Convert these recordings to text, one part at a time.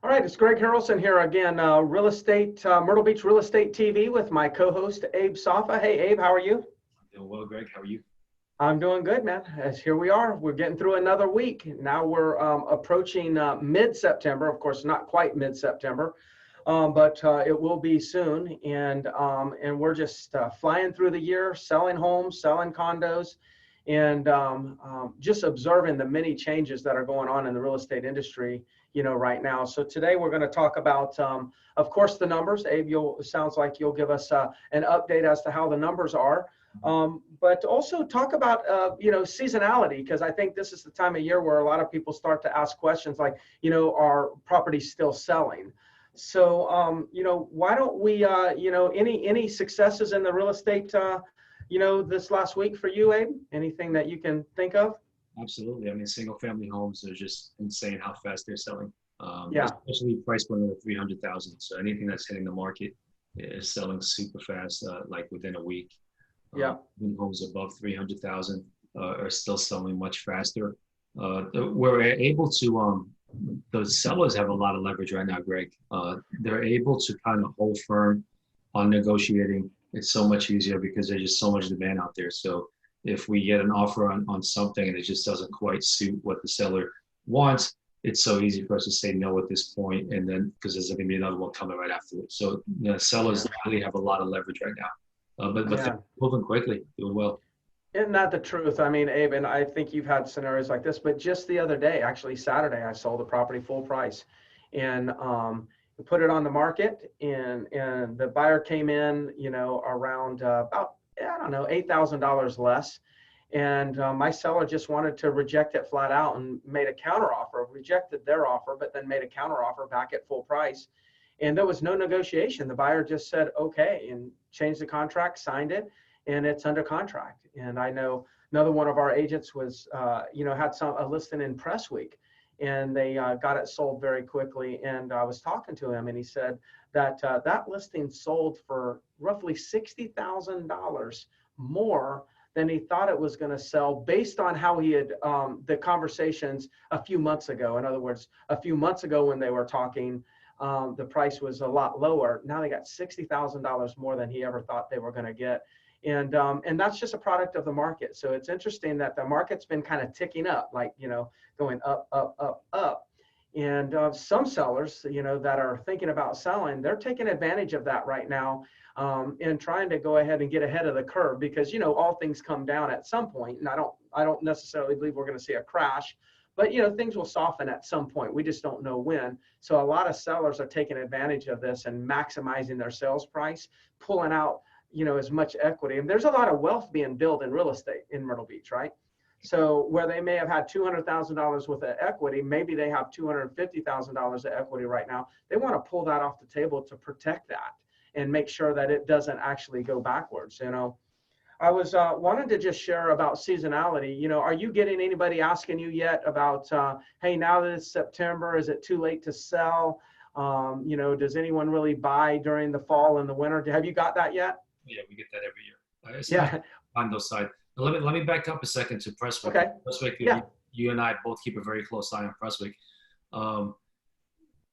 All right, it's Greg Harrelson here again, Myrtle Beach Real Estate TV with my co-host Abe Safa. Hey, Abe, how are you? Doing well, Greg. How are you? I'm doing good, man. As here we are, we're getting through another week. Now we're approaching mid-September. Of course, not quite mid-September, but it will be soon. And we're just flying through the year, selling homes, selling condos, and just observing the many changes that are going on in the real estate industry, right now. So today we're going to talk about, of course, the numbers. Abe, sounds like you'll give us an update as to how the numbers are. But also talk about, seasonality, because I think this is the time of year where a lot of people start to ask questions like, are properties still selling? So, why don't we, any successes in the real estate, this last week for you, Abe? Anything that you can think of? Absolutely. I mean, single family homes are just insane how fast they're selling. Yeah. Especially price point over 300,000. So anything that's hitting the market is selling super fast, like within a week. Yeah. Homes above 300,000 are still selling much faster. We're able to, the sellers have a lot of leverage right now, Greg. They're able to kind of hold firm on negotiating. It's so much easier because there's just so much demand out there. So if we get an offer on something and it just doesn't quite suit what the seller wants, it's so easy for us to say no at this point, and then because there's going to be another one coming right after it. So sellers really have a lot of leverage right now. But they're moving quickly, doing well. Isn't that the truth? I mean, Abe, and I think you've had scenarios like this, but just the other day, actually Saturday, I sold a property full price, and put it on the market, and the buyer came in, around about, I don't know, $8,000 less. And my seller just wanted to reject it flat out and made a counter offer, rejected their offer, but then made a counter offer back at full price. And there was no negotiation. The buyer just said, okay, and changed the contract, signed it, and it's under contract. And I know another one of our agents was, had a listing in Press Week, and they got it sold very quickly. And I was talking to him, and he said that that listing sold for roughly $60,000 more than he thought it was going to sell, based on how he had the conversations a few months ago. In other words, a few months ago when they were talking, the price was a lot lower. Now they got $60,000 more than he ever thought they were going to get. And that's just a product of the market. So it's interesting that the market's been kind of ticking up, like, going up, up, up, up. And some sellers, that are thinking about selling, they're taking advantage of that right now, and trying to go ahead and get ahead of the curve, because, all things come down at some point. And I don't necessarily believe we're going to see a crash, but, things will soften at some point. We just don't know when. So a lot of sellers are taking advantage of this and maximizing their sales price, pulling out, as much equity. And there's a lot of wealth being built in real estate in Myrtle Beach, right? So where they may have had $200,000 worth of equity, maybe they have $250,000 of equity right now. They want to pull that off the table to protect that and make sure that it doesn't actually go backwards. I was wanted to just share about seasonality. Are you getting anybody asking you yet about, hey, now that it's September, is it too late to sell? Does anyone really buy during the fall and the winter? Have you got that yet? Yeah, we get that every year. It's Yeah. on those side. Let me back up a second to Presswick. Okay. Presswick, Yeah. you and I both keep a very close eye on Presswick.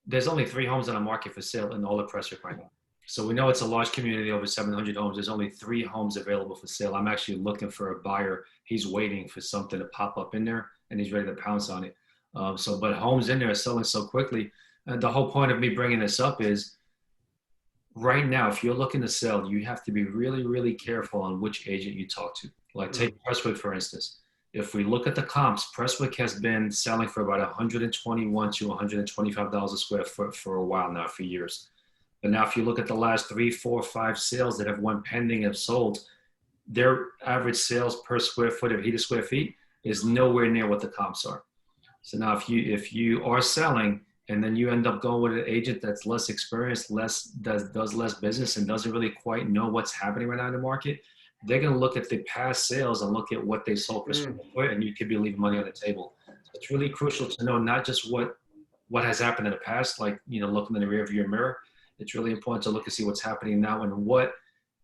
There's only 3 homes on the market for sale in all of Presswick right now. So we know it's a large community, over 700 homes. There's only 3 homes available for sale. I'm actually looking for a buyer. He's waiting for something to pop up in there, and he's ready to pounce on it. But homes in there are selling so quickly. And the whole point of me bringing this up is, right now, if you're looking to sell, you have to be really, really careful on which agent you talk to. Like take Presswick, for instance. If we look at the comps, Presswick has been selling for about $121 to $125 a square foot for a while now, for years. But now if you look at the last 3, 4, 5 sales that have went pending, have sold, their average sales per square foot of heated square feet is nowhere near what the comps are. So now if you are selling, and then you end up going with an agent that's less experienced, does less business, and doesn't really quite know what's happening right now in the market, they're going to look at the past sales and look at what they sold per square foot, and you could be leaving money on the table. So it's really crucial to know not just what has happened in the past, like, looking in the rearview mirror. It's really important to look and see what's happening now and what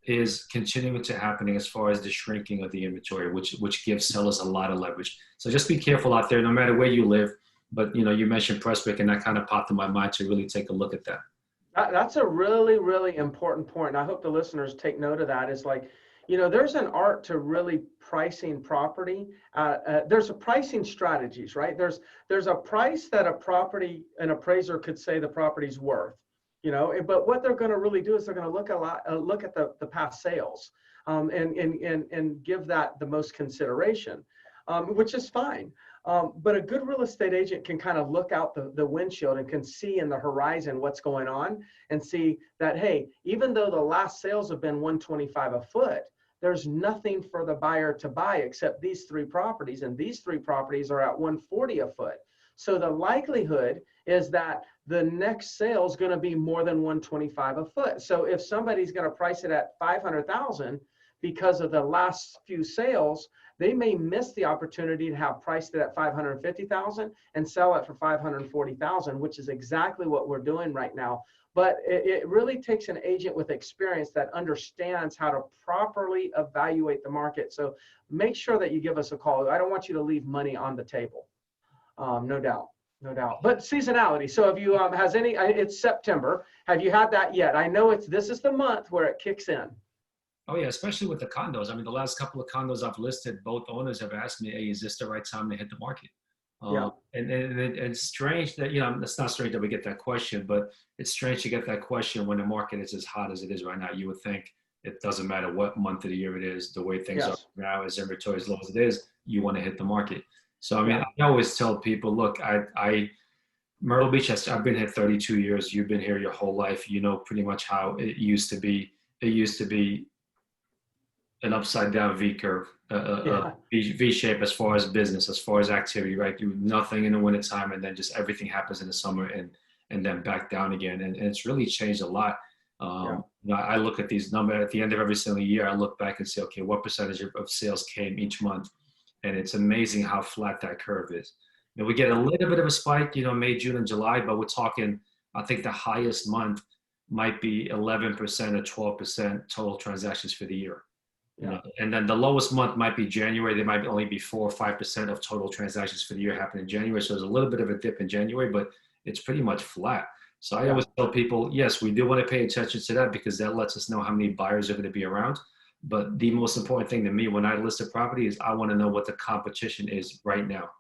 is continuing to happening as far as the shrinking of the inventory, which gives sellers a lot of leverage. So just be careful out there, no matter where you live. But you mentioned Prestwick, and that kind of popped in my mind to really take a look at that. That's a really, really important point. And I hope the listeners take note of that. Is like, there's an art to really pricing property. There's a pricing strategies, right? There's a price that an appraiser could say the property's worth, but what they're going to really do is they're going to look at the past sales, and give that the most consideration, which is fine. But a good real estate agent can kind of look out the windshield and can see in the horizon what's going on and see that, hey, even though the last sales have been 125 a foot, there's nothing for the buyer to buy except these three properties, and these three properties are at 140 a foot. So the likelihood is that the next sale is going to be more than 125 a foot. So if somebody's going to price it at 500,000 because of the last few sales, they may miss the opportunity to have priced it at 550,000 and sell it for 540,000, which is exactly what we're doing right now. But it really takes an agent with experience that understands how to properly evaluate the market. So make sure that you give us a call. I don't want you to leave money on the table. No doubt. No doubt. But seasonality. So have you it's September. Have you had that yet? I know this is the month where it kicks in. Oh yeah, especially with the condos. I mean, the last couple of condos I've listed, both owners have asked me, "Hey, is this the right time to hit the market?" Yeah. And it's strange that it's not strange that we get that question, but it's strange to get that question when the market is as hot as it is right now. You would think it doesn't matter what month of the year it is, the way things are now, as inventory as low as it is, you want to hit the market. So I mean, I always tell people, look, Myrtle Beach, I've been here 32 years. You've been here your whole life. You know pretty much how it used to be. It used to be an upside down V curve, V shape as far as business, as far as activity, right? Do nothing in the wintertime, and then just everything happens in the summer, and then back down again. And it's really changed a lot. I look at these numbers at the end of every single year. I look back and say, okay, what percentage of sales came each month? And it's amazing how flat that curve is. We get a little bit of a spike, May, June, and July, but we're talking, I think the highest month might be 11% or 12% total transactions for the year. And then the lowest month might be January. There might only be 4 or 5% of total transactions for the year happen in January. So there's a little bit of a dip in January, but it's pretty much flat. So I always tell people, yes, we do want to pay attention to that because that lets us know how many buyers are going to be around. But the most important thing to me when I list a property is I want to know what the competition is right now.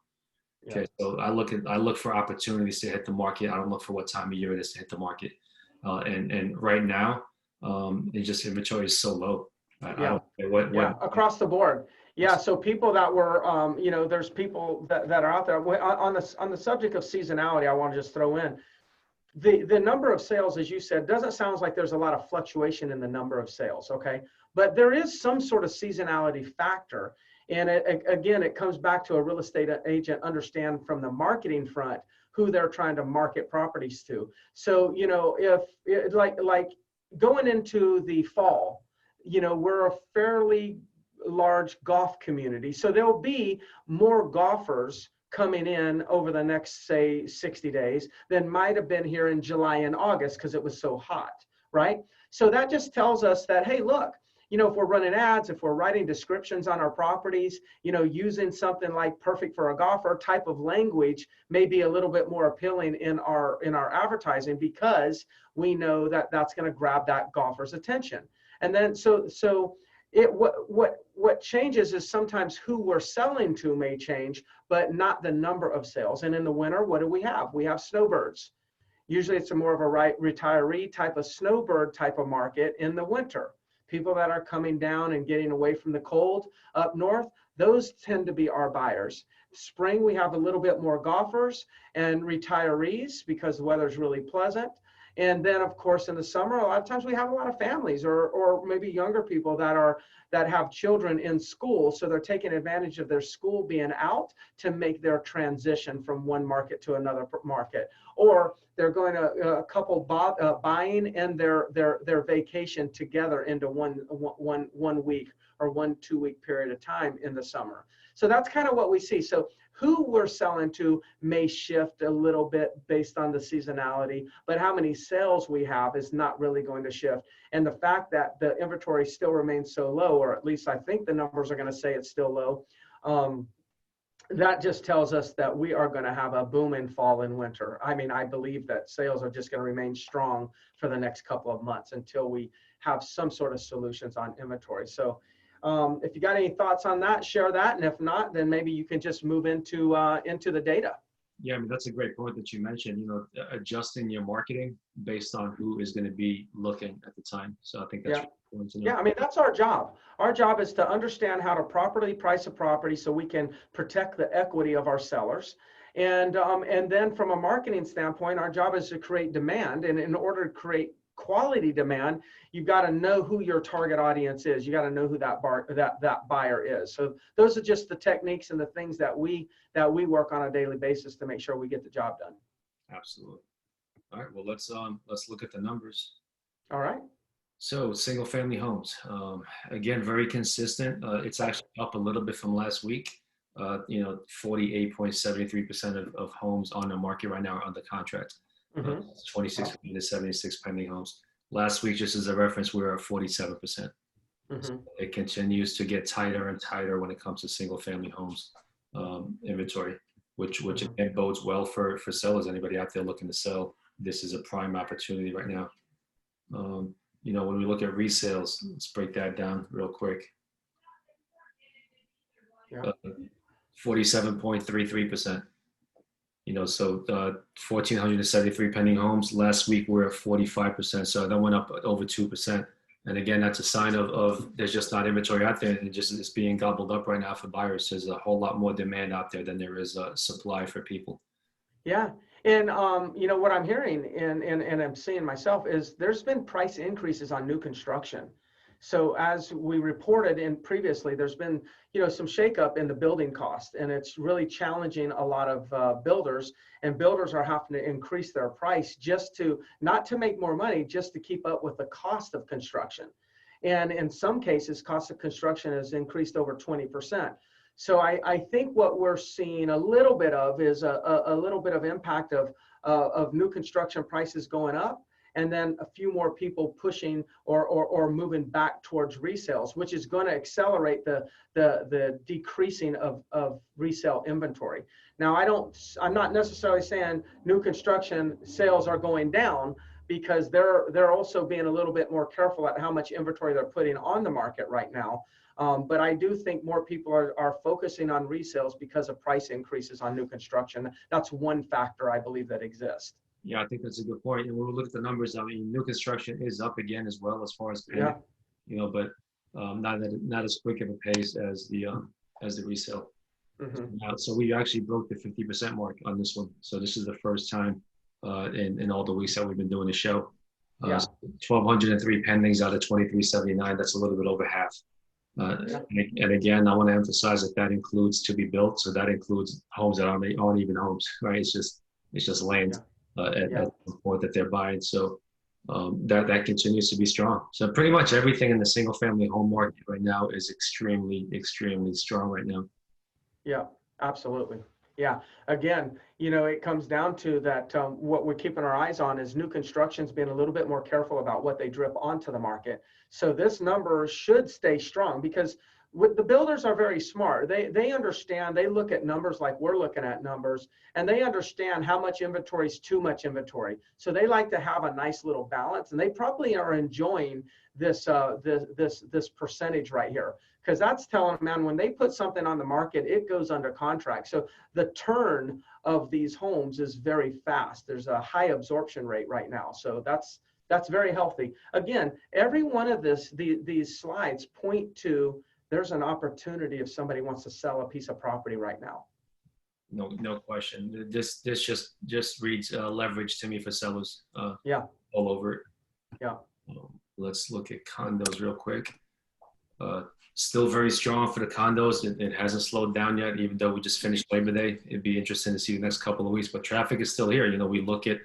Okay, so I look for opportunities to hit the market. I don't look for what time of year it is to hit the market. And right now, inventory is so low. Across the board. So people that were, there's people that are out there on the subject of seasonality. I want to just throw in the number of sales, as you said, doesn't sound like there's a lot of fluctuation in the number of sales. Okay, but there is some sort of seasonality factor, and it comes back to a real estate agent understand from the marketing front who they're trying to market properties to. So if like going into the fall. We're a fairly large golf community. So there'll be more golfers coming in over the next, say, 60 days than might have been here in July and August because it was so hot, right? So that just tells us that, hey, look, if we're running ads, if we're writing descriptions on our properties, using something like perfect for a golfer type of language may be a little bit more appealing in our advertising because we know that that's going to grab that golfer's attention. And then what changes is sometimes who we're selling to may change, but not the number of sales. And in the winter, what do we have? We have snowbirds. Usually it's a more of a retiree type of snowbird type of market in the winter. People that are coming down and getting away from the cold up north, those tend to be our buyers. Spring, we have a little bit more golfers and retirees because the weather's really pleasant. And then, of course, in the summer, a lot of times we have a lot of families or maybe younger people that have children in school. So they're taking advantage of their school being out to make their transition from one market to another market. Or they're going to a couple buying and their vacation together into one week or 1-2 week period of time in the summer. So that's kind of what we see. So who we're selling to may shift a little bit based on the seasonality, but how many sales we have is not really going to shift. And the fact that the inventory still remains so low, or at least I think the numbers are going to say it's still low, that just tells us that we are going to have a boom in fall and winter. I mean, I believe that sales are just going to remain strong for the next couple of months until we have some sort of solutions on inventory. So if you got any thoughts on that, share that. And if not, then maybe you can just move into the data. Yeah, I mean, that's a great point that you mentioned, adjusting your marketing based on who is going to be looking at the time. So I think that's important to know. Yeah, I mean, that's our job. Our job is to understand how to properly price a property so we can protect the equity of our sellers. And then from a marketing standpoint, our job is to create demand. And in order to create quality demand, you've got to know who your target audience is. You got to know who that buyer is. So those are just the techniques and the things that we work on a daily basis to make sure we get the job done. Absolutely. All right. Well, let's look at the numbers. All right. So single family homes, again, very consistent. It's actually up a little bit from last week. 48.73% of homes on the market right now are under contract. 2,676 pending homes. Last week, just as a reference, we were at 47%. So it continues to get tighter and tighter when it comes to single family homes inventory, which again bodes well for sellers. Anybody out there looking to sell, this is a prime opportunity right now. When we look at resales, let's break that down real quick. 47.33%. So 1,473 pending homes. Last week we're at 45%, so that went up over 2%. And again, that's a sign of there's just not inventory out there, and it's being gobbled up right now for buyers. There's a whole lot more demand out there than there is supply for people. Yeah. And what I'm hearing and I'm seeing myself is there's been price increases on new construction. So as we reported in previously, there's been some shakeup in the building cost, and it's really challenging a lot of builders. And builders are having to increase their price not to make more money, just to keep up with the cost of construction. And in some cases, cost of construction has increased over 20%. So I think what we're seeing a little bit of is a little bit of impact of new construction prices going up, and then a few more people pushing or moving back towards resales, which is going to accelerate the decreasing of resale inventory. Now, I'm not necessarily saying new construction sales are going down, because they're also being a little bit more careful at how much inventory they're putting on the market right now. But I do think more people are focusing on resales because of price increases on new construction. That's one factor I believe that exists. Yeah, I think that's a good point. And when we look at the numbers, I mean, new construction is up again as well as far as but not as quick of a pace as the resale. So we actually broke the 50% mark on this one. So this is the first time in all the weeks that we've been doing the show. 1,203 pendings out of 2,379. That's a little bit over half. And again, I want to emphasize that includes to be built. So that includes homes that aren't even homes, right? It's just land at the point that they're buying. So that continues to be strong. So pretty much everything in the single family home market right now is extremely, extremely strong right now. Yeah, absolutely. Yeah. Again, it comes down to that what we're keeping our eyes on is new construction's being a little bit more careful about what they drip onto the market. So this number should stay strong, because the builders are very smart. They understand, they look at numbers like we're looking at numbers, and they understand how much inventory is too much inventory. So they like to have a nice little balance, and they probably are enjoying this percentage right here, because that's telling them, man, when they put something on the market, it goes under contract. So the turn of these homes is very fast. There's a high absorption rate right now. So that's very healthy. Again, every one of these slides point to there's an opportunity if somebody wants to sell a piece of property right now. No question. This just reads leverage to me for sellers. All over it. Yeah. Let's look at condos real quick. Still very strong for the condos. It hasn't slowed down yet, even though we just finished Labor Day. It'd be interesting to see the next couple of weeks, but traffic is still here. We look at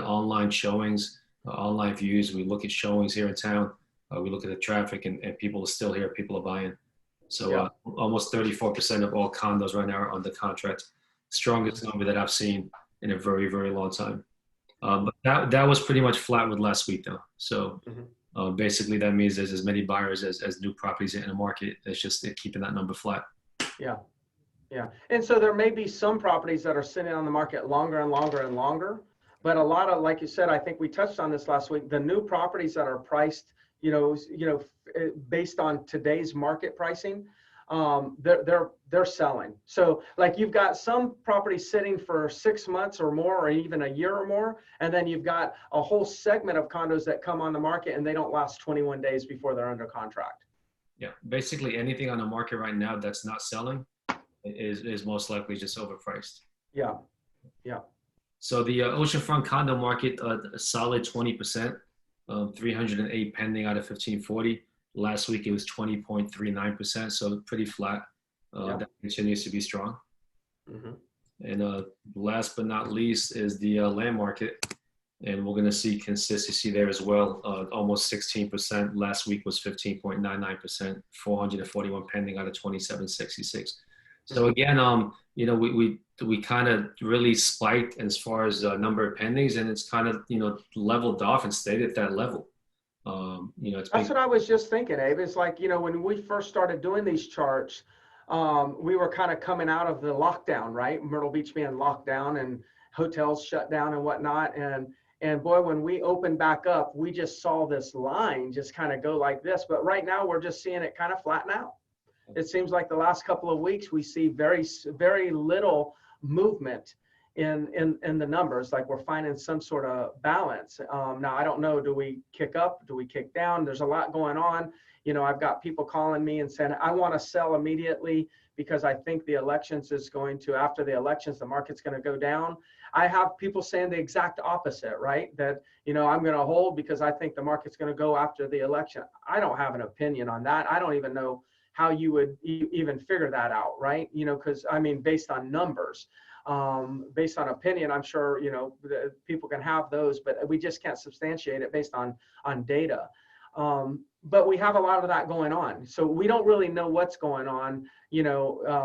online showings, online views. We look at showings here in town. We look at the traffic, and people are still here. People are buying. So almost 34% of all condos right now are under contract. Strongest number that I've seen in a very, very long time. But that was pretty much flat with last week, though. So basically, that means there's as many buyers as new properties in the market. It's just keeping that number flat. Yeah. And so there may be some properties that are sitting on the market longer and longer and longer. But a lot of, like you said, I think we touched on this last week, the new properties that are priced, based on today's market pricing, they're selling. So like you've got some properties sitting for 6 months or more, or even a year or more. And then you've got a whole segment of condos that come on the market and they don't last 21 days before they're under contract. Yeah, basically anything on the market right now that's not selling is most likely just overpriced. Yeah. Yeah. So the oceanfront condo market, a solid 20%, 308 pending out of 1540. Last week it was 20.39%, so pretty flat. Yeah. That continues to be strong. Mm-hmm. And last but not least is the land market. And we're going to see consistency there as well. Almost 16%. Last week was 15.99%, 441 pending out of 2766. So again, we kind of really spiked as far as number of pendings, and it's kind of leveled off and stayed at that level. That's what I was just thinking, Abe. It's like, when we first started doing these charts, we were kind of coming out of the lockdown, right? Myrtle Beach being locked down and hotels shut down and whatnot. And boy, when we opened back up, we just saw this line just kind of go like this. But right now we're just seeing it kind of flatten out. It seems like the last couple of weeks we see very, very little movement in the numbers. Like we're finding some sort of balance. Now I don't know, do we kick up? Do we kick down? There's a lot going on. I've got people calling me and saying, I want to sell immediately because I think the elections is going to, after the elections, the market's going to go down. I have people saying the exact opposite, right? That, I'm going to hold because I think the market's going to go after the election. I don't have an opinion on that. I don't even know how you would even figure that out, right? Because based on numbers, based on opinion, I'm sure, people can have those, but we just can't substantiate it based on data. But we have a lot of that going on. So we don't really know what's going on,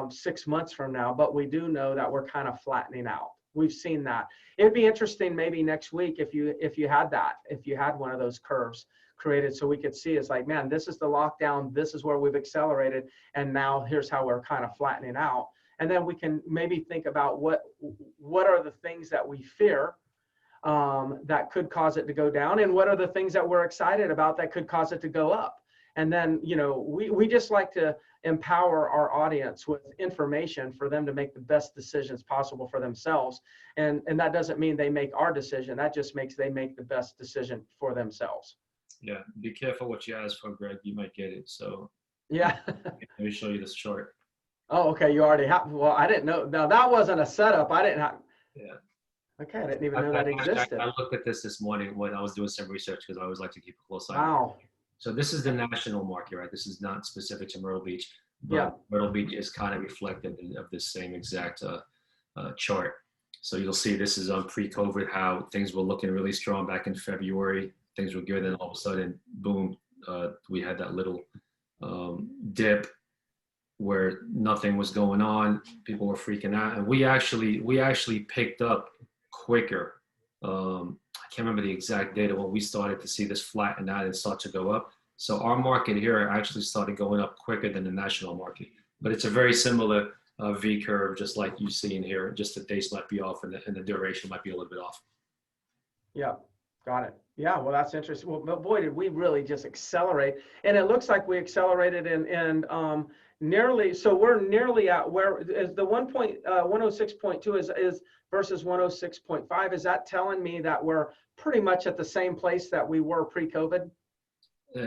6 months from now, but we do know that we're kind of flattening out. We've seen that. It'd be interesting maybe next week if you had one of those curves created so we could see it's like, man, this is the lockdown, this is where we've accelerated, and now here's how we're kind of flattening out. And then we can maybe think about what are the things that we fear that could cause it to go down, and what are the things that we're excited about that could cause it to go up. And then, we just like to empower our audience with information for them to make the best decisions possible for themselves. And that doesn't mean they make our decision. That just makes they make the best decision for themselves. Yeah, be careful what you ask for, Greg. You might get it. So yeah. Let me show you this chart. Oh, okay. You already have. Well, I didn't know. Now that wasn't a setup. I didn't have. Yeah. Okay, I didn't even know that existed. I looked at this morning when I was doing some research because I always like to keep a close eye. Wow. So this is the national market, right? This is not specific to Myrtle Beach, but yeah. Myrtle Beach is kind of reflective of this same exact chart. So you'll see this is on pre-COVID, how things were looking really strong back in February. Things were good, and all of a sudden, boom, we had that little dip where nothing was going on. People were freaking out, and we actually picked up quicker. I can't remember the exact data when we started to see this flatten out and start to go up. So our market here actually started going up quicker than the national market, but it's a very similar V curve, just like you see in here. Just the dates might be off, and the duration might be a little bit off. Yeah. Got it. Yeah, well, that's interesting. Well, boy, did we really just accelerate. And it looks like we accelerated and nearly, so we're nearly at where is the 106.2 is versus 106.5. Is that telling me that we're pretty much at the same place that we were pre-COVID?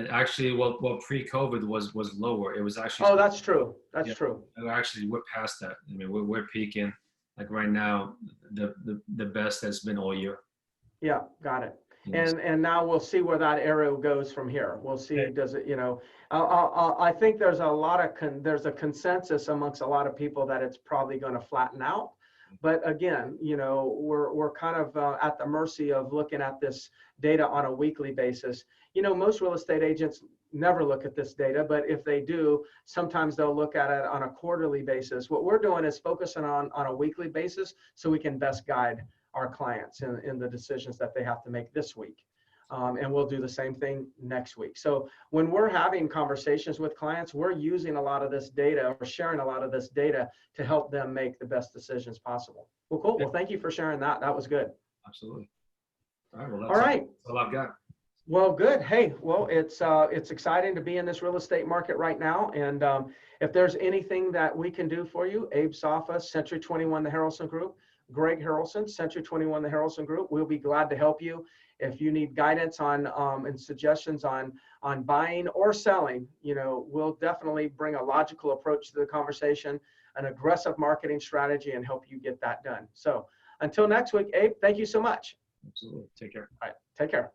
Actually, well, pre-COVID was lower. It was actually. Oh, that's true. That's true. Actually, we're past that. I mean, we're peaking. Like right now, the best has been all year. Yeah, got it. And now we'll see where that arrow goes from here. We'll see, does it, I think there's there's a consensus amongst a lot of people that it's probably going to flatten out. But again, we're kind of at the mercy of looking at this data on a weekly basis. Most real estate agents never look at this data, but if they do, sometimes they'll look at it on a quarterly basis. What we're doing is focusing on a weekly basis so we can best guide our clients in the decisions that they have to make this week. And we'll do the same thing next week. So when we're having conversations with clients, we're using a lot of this data or sharing a lot of this data to help them make the best decisions possible. Well, cool. Well, thank you for sharing that. That was good. Absolutely. All right. Well, All right. that's all I've got. Well, good. Hey, well, it's exciting to be in this real estate market right now. And if there's anything that we can do for you, Abe Safa, Century 21, the Harrelson Group, Greg Harrelson, Century 21, the Harrelson Group, we'll be glad to help you. If you need guidance on and suggestions on buying or selling, you know, we'll definitely bring a logical approach to the conversation, an aggressive marketing strategy, and help you get that done. So until next week, Abe, thank you so much. Absolutely. Take care. All right. Take care.